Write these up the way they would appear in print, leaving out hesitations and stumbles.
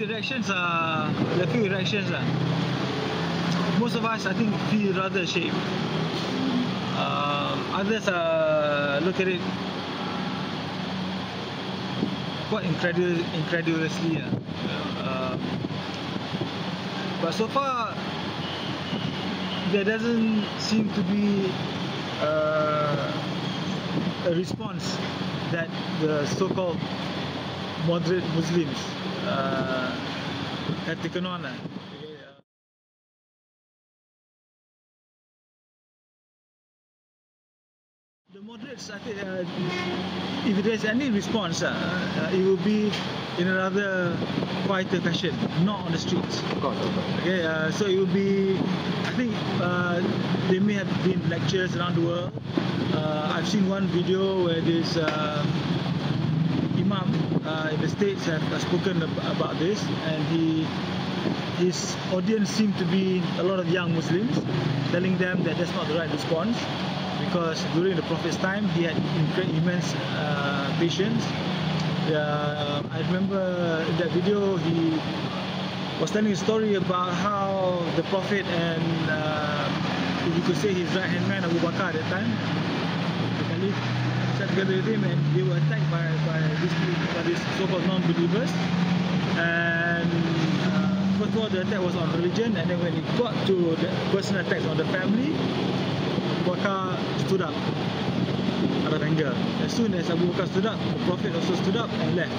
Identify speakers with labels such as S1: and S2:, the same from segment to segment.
S1: the reactions are most of us, I think, feel rather ashamed. Others look at it quite incredulously. But so far, there doesn't seem to be a response that the so-called moderate Muslims have taken on. The moderates, I think, if there's any response, it will be in a rather quieter fashion, not on the streets.
S2: Of course.
S1: Okay, so it will be, I think, there may have been lectures around the world. I've seen one video where this Imam in the States have spoken about this, and his audience seemed to be a lot of young Muslims, telling them that that's not the right response, because during the Prophet's time he had immense patience. I remember in that video he was telling a story about how the Prophet and you could say his right hand man Abu Bakar at that time, the Caliph, sat together with him, and they were attacked by these so-called non-believers. And first of all, the attack was on religion, and then when it got to the personal attacks on the family, Abu Bakar stood up out of anger. As soon as Abu Bakar stood up, the Prophet also stood up and left.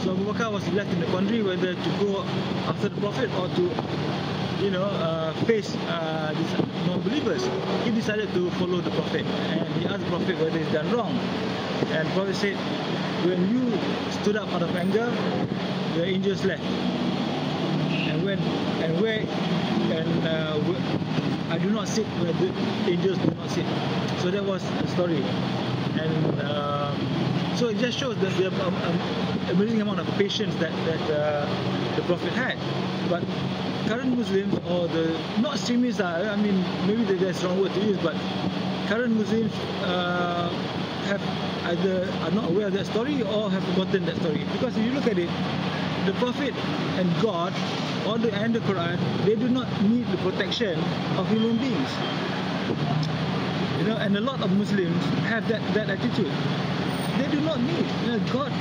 S1: So Abu Bakar was left in the quandary whether to go after the Prophet or to, face these non-believers. He decided to follow the Prophet, and he asked the Prophet whether he's done wrong. And the Prophet said, when you stood up out of anger, the angels left. I do not sit where the angels do not sit. So that was the story. And so it just shows that the amazing amount of patience that the Prophet had. But current Muslims, or the not extremists, I mean, maybe that's the wrong word to use, but current Muslims have either are not aware of that story or have forgotten that story. Because if you look at it, the Prophet and God, and the Quran, they do not need the protection of human beings. And a lot of Muslims have that attitude. They do not need, God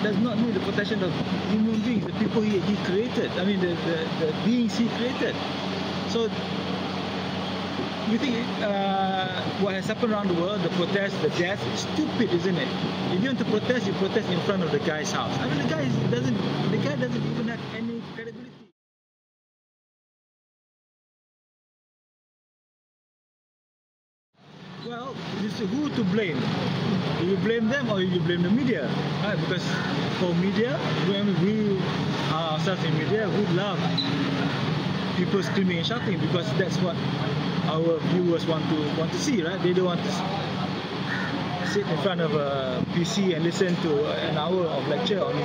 S1: does not need the protection of human beings, the people He created. I mean, the beings He created. So you think what has happened around the world, the protests, the death, is stupid, isn't it? If you want to protest, you protest in front of the guy's house. I mean, the guy doesn't even have any credibility. Well, who to blame? Do you blame them or you blame the media? Right? Because for media, we ourselves in media, we love people screaming and shouting, because that's what our viewers want to see, right? They don't want to sit in front of a PC and listen to an hour of lecture on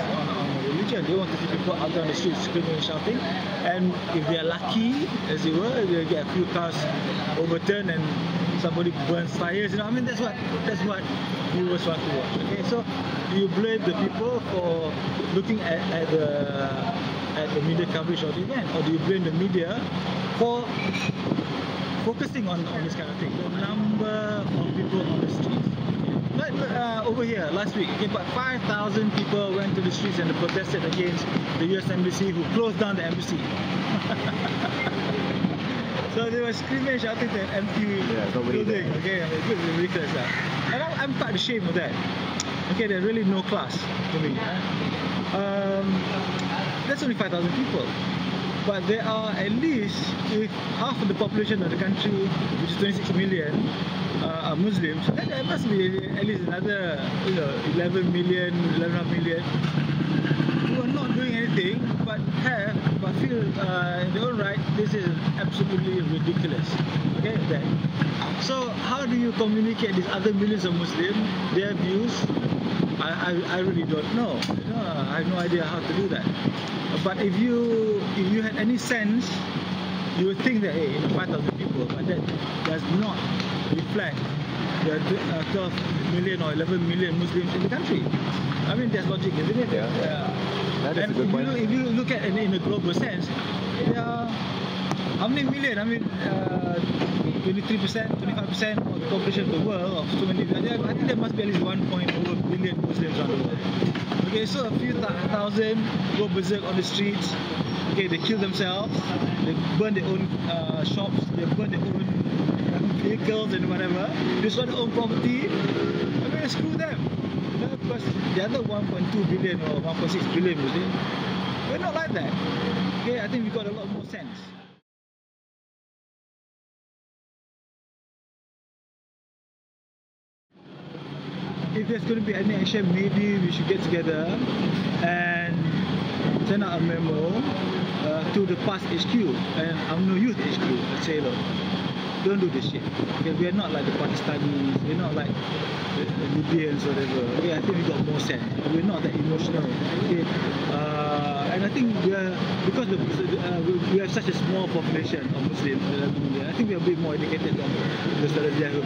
S1: religion. They want to see people out there on the streets screaming and shouting, and if they are lucky, as it were, they'll get a few cars overturned and somebody burns tires. I mean, that's what viewers want to watch. Okay, so do you blame the people for looking at the media coverage of the event, or do you blame the media for focusing on this kind of thing? The number of people on the streets. Like over here last week, about 5,000 people went to the streets and protested against the US Embassy, who closed down the embassy. So they were screaming and shouting to an empty building. Okay, it's ridiculous. And I'm quite ashamed of that. Okay, there's really no class to me. That's only 5,000 people. But there are at least, if half of the population of the country, which is 26 million, are Muslims, then there must be at least another 11 million, 11.5 million who are not doing anything but feel in their own right this is absolutely ridiculous. Okay, then. So how do you communicate these other millions of Muslims, their views? I really don't know. I have no idea how to do that. But if you had any sense, you would think that 5,000 people, but that does not reflect there are 12 million or 11 million Muslims in the country. I mean, that's logic, isn't it?
S2: Yeah. That is
S1: And
S2: a good point.
S1: if you look at it in a global sense, there are how many million? I mean, 23%, 25% of the population of the world, of so many. I think there must be at least 1 billion Muslims around the world. Okay, so a few thousand go berserk on the streets. Okay, they kill themselves, they burn their own shops, they burn their own vehicles and whatever, destroy their own property. I mean, screw them. You know, because the other 1.2 billion or 1.6 billion Muslims, we're not like that. Okay, I think we got a lot more sense. If there's going to be any action, maybe we should get together and send out a memo to the PAS HQ and UMNO Youth HQ and say, look, don't do this shit. Okay, we're not like the Pakistanis, we're not like the Libyans or whatever. Okay, I think we got more sense. We're not that emotional. Okay, and I think because we have such a small population of Muslims, I think we're a bit more educated than the Salafiyah who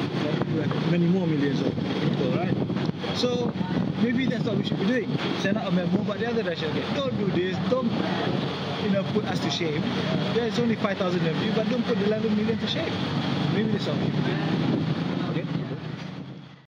S1: have many more millions of people, right? So maybe that's what we should be doing. Send out a memo, but the other direction, okay, don't do this, don't put us to shame. Yeah, it's only 5,000 of you, but don't put 11 million to shame. Maybe that's what we should do.